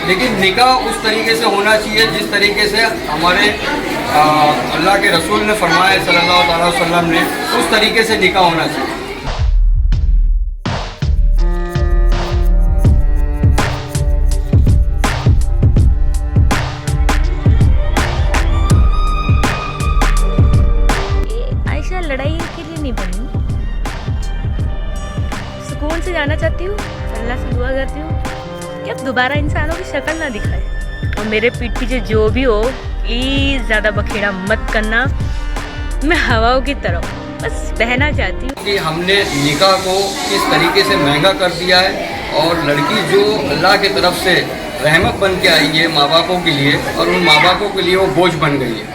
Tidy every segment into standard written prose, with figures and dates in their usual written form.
लेकिन निकाह उस तरीके से होना चाहिए जिस तरीके से हमारे अल्लाह के रसूल ने फरमाया सल्लल्लाहु अलैहि वसल्लम ने, उस तरीके से निकाह होना चाहिए। आयशा लड़ाई के लिए नहीं बनी, सुकून से जाना चाहती हूँ, अल्लाह से दुआ करती हूँ कि अब दोबारा इंसानों की शक्ल ना दिखाए। और मेरे पीठ पीछे जो भी हो, प्लीज़ ज़्यादा बखेड़ा मत करना, मैं हवाओं की तरह बस बहना चाहती हूँ। कि हमने निकाह को किस तरीके से महंगा कर दिया है और लड़की जो अल्लाह की तरफ से रहमत बन के आई है माँ बापों के लिए, और उन माँ बापों के लिए वो बोझ बन गई है।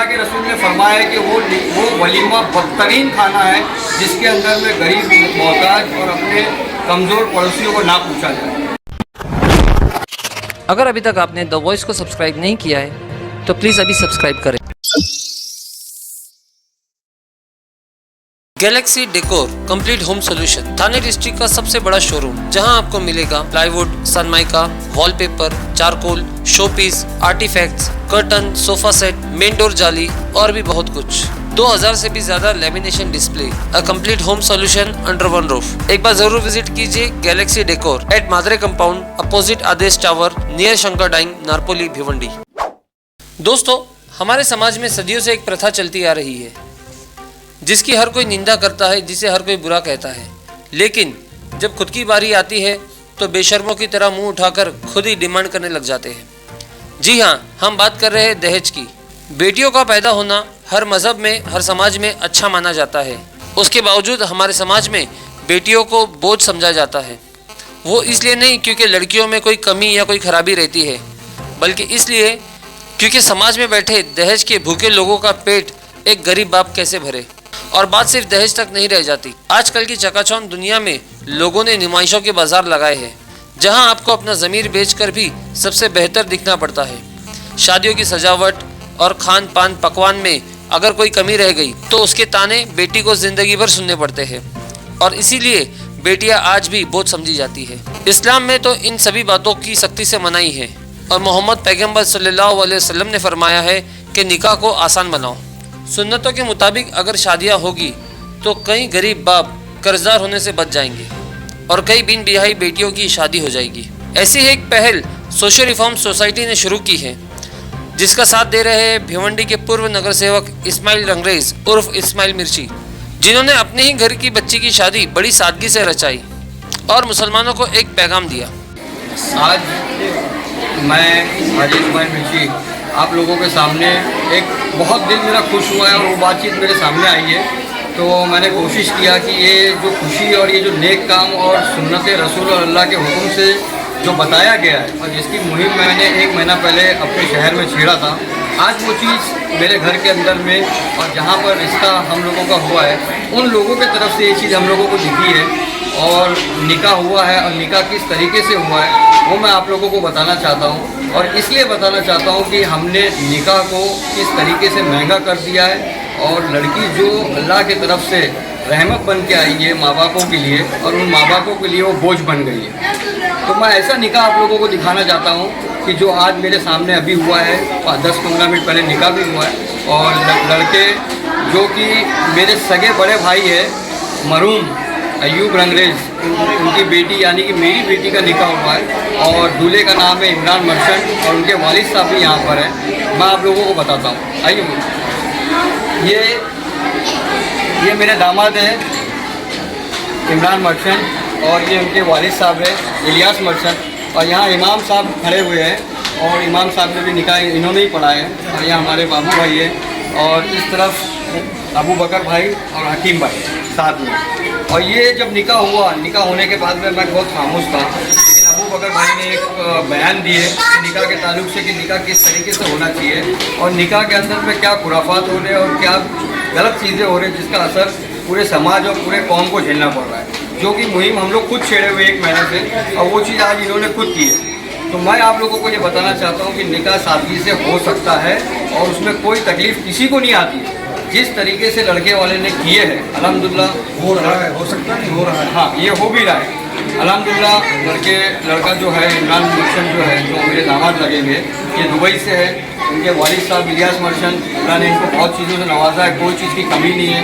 के रसूल ने फरमाया कि वो वलीमा बदतरीन खाना है जिसके अंदर में गरीब, मोहताज और अपने कमज़ोर पड़ोसियों को ना पूछा जाए। अगर अभी तक आपने द वॉइस को सब्सक्राइब नहीं किया है तो प्लीज़ अभी सब्सक्राइब करें। Galaxy decor complete home solution Thane district का सबसे बड़ा शोरूम, जहां आपको मिलेगा plywood, Sunmica, wallpaper, charcoal, showpiece, artefacts, curtain, sofa set, main door जाली और भी बहुत कुछ। 2000 से भी ज्यादा lamination display, a complete home solution under one roof. एक बार जरूर विजिट कीजिए Galaxy decor at Madre compound, opposite Aadesh tower, near Shankar dyeing, Narpoli, Bhiwandi. दोस्तों, हमारे समाज में सदियों से एक प्रथा चलती आ रही है जिसकी हर कोई निंदा करता है, जिसे हर कोई बुरा कहता है, लेकिन जब खुद की बारी आती है तो बेशर्मों की तरह मुंह उठाकर खुद ही डिमांड करने लग जाते हैं। जी हाँ, हम बात कर रहे हैं दहेज की। बेटियों का पैदा होना हर मज़हब में, हर समाज में अच्छा माना जाता है। उसके बावजूद हमारे समाज में बेटियों को बोझ समझा जाता है। वो इसलिए नहीं क्योंकि लड़कियों में कोई कमी या कोई खराबी रहती है, बल्कि इसलिए क्योंकि समाज में बैठे दहेज के भूखे लोगों का पेट एक गरीब बाप कैसे भरे। और बात सिर्फ दहेज तक नहीं रह जाती। आजकल की चकाचौंध दुनिया में लोगों ने नुमाइशों के बाजार लगाए हैं, जहां आपको अपना ज़मीर बेचकर भी सबसे बेहतर दिखना पड़ता है। शादियों की सजावट और खान पान पकवान में अगर कोई कमी रह गई तो उसके ताने बेटी को जिंदगी भर सुनने पड़ते हैं, और इसीलिए बेटियां आज भी बोझ समझी जाती है। इस्लाम में तो इन सभी बातों की सख्ती से मनाही है, और मोहम्मद पैगम्बर सल्लल्लाहु अलैहि वसल्लम ने फरमाया है कि निकाह को आसान बनाओ। सुन्नतों के मुताबिक अगर शादियां होगी तो कई गरीब बाप कर्जदार होने से बच जाएंगे और कई बिन बियाही बेटियों की शादी हो जाएगी। ऐसी एक पहल सोशल रिफॉर्म सोसाइटी ने शुरू की है, जिसका साथ दे रहे हैं भिवंडी के पूर्व नगर सेवक इस्माइल रंगरेज उर्फ इस्माइल मिर्ची, जिन्होंने अपने ही घर की बच्ची की शादी बड़ी सादगी से रचाई और मुसलमानों को एक पैगाम दिया। आज मैं हाजी इस्माइल मिर्ची आप लोगों के सामने एक बहुत दिल मेरा खुश हुआ है और वो बातचीत मेरे सामने आई है, तो मैंने कोशिश किया कि ये जो खुशी और ये जो नेक काम और सुन्नत रसूल और अल्लाह के हुक्म से जो बताया गया है और जिसकी मुहिम मैंने 1 महीना पहले अपने शहर में छेड़ा था, आज वो चीज़ मेरे घर के अंदर में और जहाँ पर रिश्ता हम लोगों का हुआ है, उन लोगों की तरफ से ये चीज़ हम लोगों को दिखी है और निकाह हुआ है। और निकाह किस तरीके से हुआ है वो मैं आप लोगों को बताना चाहता हूँ, और इसलिए बताना चाहता हूँ कि हमने निकाह को किस तरीके से महंगा कर दिया है और लड़की जो अल्लाह की तरफ से रहमत बन के आई है माँ बापों के लिए, और उन माँ बापों के लिए वो बोझ बन गई है। तो मैं ऐसा निकाह आप लोगों को दिखाना चाहता हूँ कि जो आज मेरे सामने अभी हुआ है, 10-15 मिनट पहले निकाह भी हुआ है, और लड़के जो कि मेरे सगे बड़े भाई है मरूम अयूब रंगरेज, उनकी बेटी यानी कि मेरी बेटी का निकाह हुआ है, और दूल्हे का नाम है इमरान मर्चेंट और उनके वालिद साहब भी यहाँ पर हैं। मैं आप लोगों को बताता हूँ, आइए। ये मेरे दामाद हैं इमरान मर्चेंट और ये उनके वालिद साहब हैं इलियास मर्चेंट, और यहाँ इमाम साहब खड़े हुए हैं और इमाम साहब ने भी निकाह इन्होंने ही पढ़ा है, और यहाँ हमारे बाबू भाई है, और इस तरफ अबू बकर भाई और हकीम भाई साथ में। और ये जब निकाह हुआ, निकाह होने के बाद में मैं बहुत खामोश था, लेकिन अबू बकर भाई ने एक बयान दिए निकाह के ताल्लुक से कि निकाह किस तरीके से होना चाहिए और निकाह के अंदर में क्या खुराफात हो रहे हैं और क्या गलत चीज़ें हो रही हैं जिसका असर पूरे समाज और पूरे कौम को झेलना पड़ रहा है। जो कि मुहिम हम लोग खुद छेड़े हुए 1 महीने से, और वो चीज़ आज इन्होंने खुद की है। तो मैं आप लोगों को ये बताना चाहता हूँ कि निकाह सादगी से हो सकता है और उसमें कोई तकलीफ़ किसी को नहीं आती है। जिस तरीके से लड़के वाले ने किए हैं अल्हम्दुलिल्लाह हो रहा है, हो सकता नहीं हो रहा है, हाँ ये हो भी रहा है अल्हम्दुलिल्लाह। लड़का जो है इमरान मर्चेंट जो है, जो मेरे दामाद लगेंगे, ये दुबई से है। उनके वालिद साहब इलियास मर्चेंट, अल्लाह ने इनको बहुत चीज़ों से नवाजा है, कोई चीज़ की कमी नहीं है।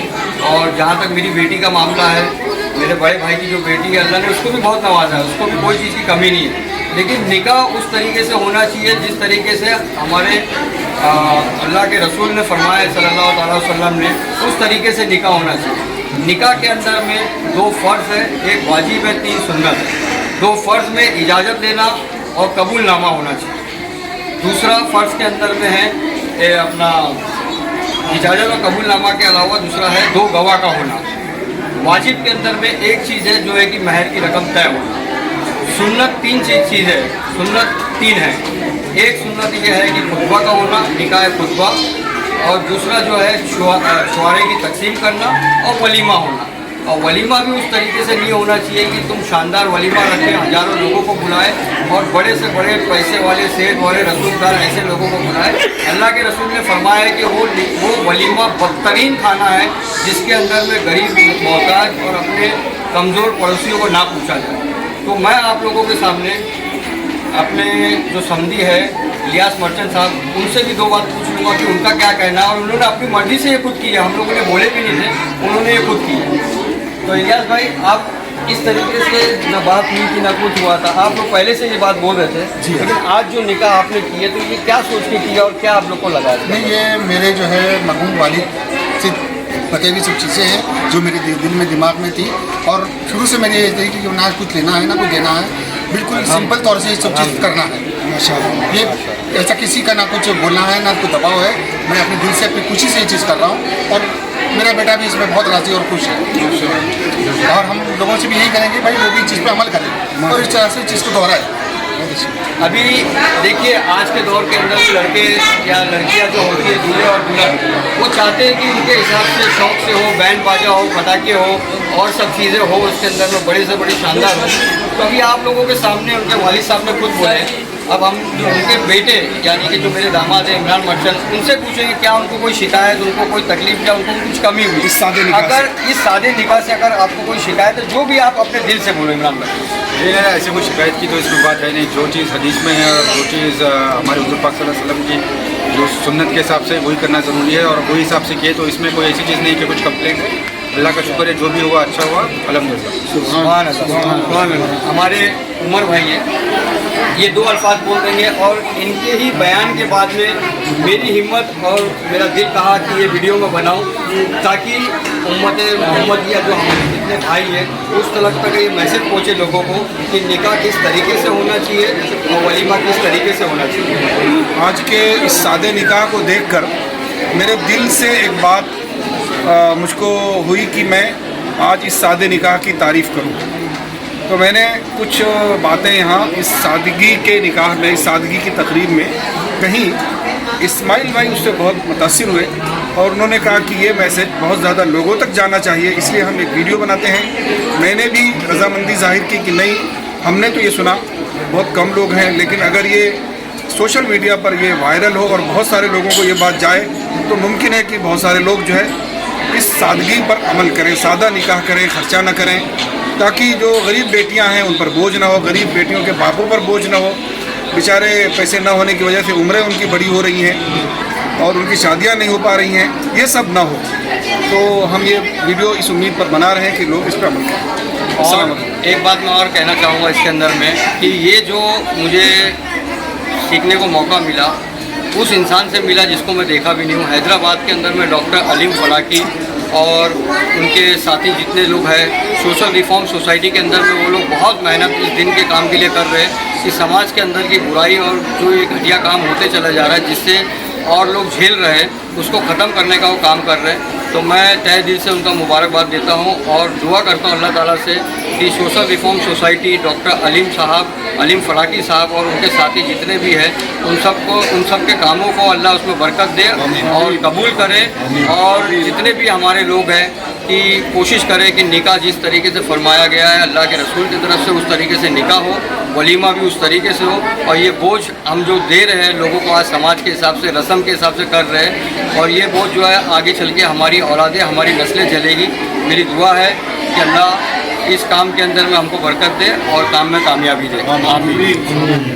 और जहाँ तक मेरी बेटी का मामला है, मेरे बड़े भाई की जो बेटी है, अल्लाह ने उसको भी बहुत नवाजा है, उसको भी कोई चीज़ की कमी नहीं है। लेकिन निकाह उस तरीके से होना चाहिए जिस तरीके से हमारे अल्लाह के रसूल ने फरमाया सल्लल्लाहु अलैहि वसल्लम ने, उस तरीके से निकाह होना चाहिए। निकाह के अंदर में 2 फ़र्ज़ है, 1 वाजिब है, 3 सुन्नत है। 2 फ़र्ज़ में इजाज़त देना और कबूलनामा होना चाहिए। दूसरा फ़र्ज़ के अंदर में है अपना इजाज़त और कबूलनामा के अलावा दूसरा है 2 गवाह का होना। वाजिब के अंदर में एक चीज़ है जो है कि महर की रकम तय होना। सुन्नत 3 चीज़ है, सुन्नत 3 है। एक सुन्नत ये है कि खुतबा का होना, निकाह खुतबा, और दूसरा जो है शुआरे की तकसीम करना और वलीमा होना। और वलीमा भी उस तरीके से नहीं होना चाहिए कि तुम शानदार वलीमा रखें, हज़ारों लोगों को बुलाए और बड़े से बड़े पैसे वाले, सेठ वाले, रसूलदार ऐसे लोगों को बुलाए। अल्लाह के रसूल ने फरमाया है कि वो वलीमा बदतरीन खाना है जिसके अंदर में गरीब, मोहताज और अपने कमज़ोर पड़ोसियों को ना पूछा जाए। तो मैं आप लोगों के सामने अपने जो समधी है इलियास मर्चेंट साहब, उनसे भी 2 बात पूछ लूँगा कि उनका क्या कहना है। और उन्होंने अपनी मर्ज़ी से ये खुद किया, हम लोगों ने बोले भी नहीं थे, उन्होंने ये खुद किया। तो इलियास भाई, आप इस तरीके से न बात हुई थी ना कुछ हुआ था, आप लोग पहले से ये बात बोल रहे थे, लेकिन आज जो निकाह आपने की है तो ये क्या सोच के किया और क्या आप लोग को लगा? नहीं, ये मेरे जो है मरहूम वालिद से पते हुई सब चीज़ें हैं जो मेरे दिल में, दिमाग में थी। और शुरू से मैंने ये थी कि ना कुछ लेना है ना कुछ देना है, बिल्कुल सिंपल तौर से ये सब चीज़ करना है। ये ऐसा किसी का ना कुछ बोलना है ना कुछ दबाव है, मैं अपने दिल से अपनी खुशी से ये चीज़ कर रहा हूँ। और मेरा बेटा भी इसमें बहुत राज़ी और खुश है। और हम लोगों से भी यही करेंगे भाई वो भी इस चीज़ पर अमल करें और इस तरह से चीज़ को दोहराए। अभी देखिए, आज के दौर के अंदर लड़के या लड़कियां जो होती है, दूल्हे और दुल्हन, वो चाहते हैं कि उनके हिसाब से शौक से हो, बैंड बाजा हो, पटाखे हो और सब चीज़ें हो, उसके अंदर में बड़े से बड़ी शानदार हो। तो अभी आप लोगों के सामने उनके वालिद साहब ने खुद बोले, अब हम जो उनके बेटे यानी कि जो मेरे दामाद हैं इमरान मर्चेंट, उनसे पूछेंगे क्या उनको कोई शिकायत, उनको कोई तकलीफ या उनको कुछ कमी हुई इस सादे निकाह अगर इस सादे निकाह से अगर आपको कोई शिकायत है, जो भी आप अपने दिल से बोलो इमरान भाई। ये ऐसे कोई शिकायत की तो इसमें बात है नहीं। जो चीज़ हदीस में है और जो चीज़ हमारे हुज़ूर पाक सल्लल्लाहु अलैहि वसल्लम की जो सुन्नत के हिसाब से वही करना ज़रूरी है और वही हिसाब से किए, तो इसमें कोई ऐसी चीज़ नहीं कि कुछ कंप्लेंट है। अल्लाह का शुक्र है, जो भी हुआ अच्छा हुआ, अल्हम्दुलिल्लाह। हमारे उमर भाई हैं, ये 2 अल्फाज बोल रही हैं और इनके ही बयान के बाद में मेरी हिम्मत और मेरा दिल कहा कि ये वीडियो में बनाऊं ताकि उम्मत मोहम्मदिया जो हमारे जितने भाई हैं उस तक ये मैसेज पहुँचे लोगों को कि निकाह किस तरीके से होना चाहिए और वलीमा किस तरीके से होना चाहिए। आज के इस सादे निकाह को देखकर मेरे दिल से एक बात मुझको हुई कि मैं आज इस सादे निकाह की तारीफ़ करूं। तो मैंने कुछ बातें यहाँ इस सादगी के निकाह में, इस सादगी की तकरीब में कहीं, इस्माइल भाई उससे बहुत मुतासिर हुए और उन्होंने कहा कि ये मैसेज बहुत ज़्यादा लोगों तक जाना चाहिए, इसलिए हम एक वीडियो बनाते हैं। मैंने भी रज़ामंदी ज़ाहिर की कि नहीं, हमने तो ये सुना, बहुत कम लोग हैं, लेकिन अगर ये सोशल मीडिया पर ये वायरल हो और बहुत सारे लोगों को ये बात जाए तो मुमकिन है कि बहुत सारे लोग जो है इस सादगी पर अमल करें, सादा निकाह करें, ख़र्चा ना करें, ताकि जो गरीब बेटियां हैं उन पर बोझ ना हो, गरीब बेटियों के बापों पर बोझ ना हो। बेचारे पैसे ना होने की वजह से उम्रें उनकी बड़ी हो रही हैं और उनकी शादियां नहीं हो पा रही हैं, ये सब ना हो। तो हम ये वीडियो इस उम्मीद पर बना रहे हैं कि लोग इस पर अमल करें। और एक बात मैं और कहना चाहूँगा इसके अंदर में कि ये जो मुझे सीखने को मौका मिला उस इंसान से मिला जिसको मैं देखा भी नहीं हूँ। हैदराबाद के अंदर में डॉक्टर अलीम फलाकी और उनके साथी जितने लोग हैं सोशल रिफॉर्म सोसाइटी के अंदर में, वो लोग बहुत मेहनत इस दिन के काम के लिए कर रहे हैं कि समाज के अंदर की बुराई और जो ये घटिया काम होते चला जा रहा है जिससे और लोग झेल रहे हैं उसको ख़त्म करने का वो काम कर रहे हैं। तो मैं तहे दिल से उनका मुबारकबाद देता हूँ और दुआ करता हूँ अल्लाह ताला से कि social reform society doctor Aleem साहब, अलीम फलाकी साहब और उनके साथी जितने भी हैं उन सब के कामों को अल्लाह उसमें बरकत दे और कबूल करे। और जितने भी हमारे लोग हैं कि कोशिश करें कि निकाह जिस तरीके से फरमाया गया है अल्लाह के रसूल की तरफ से उस तरीके से निकाह हो, वलीमा भी उस तरीके से हो, और ये बोझ हम जो दे रहे हैं लोगों को आज समाज के हिसाब से, रस्म के हिसाब से कर रहे हैं, और ये बोझ जो है आगे चल के हमारी औलादें, हमारी नस्लें चलेगी। मेरी दुआ है कि अल्लाह इस काम के अंदर में हमको बरकत दे और काम में कामयाबी दे। आमीन।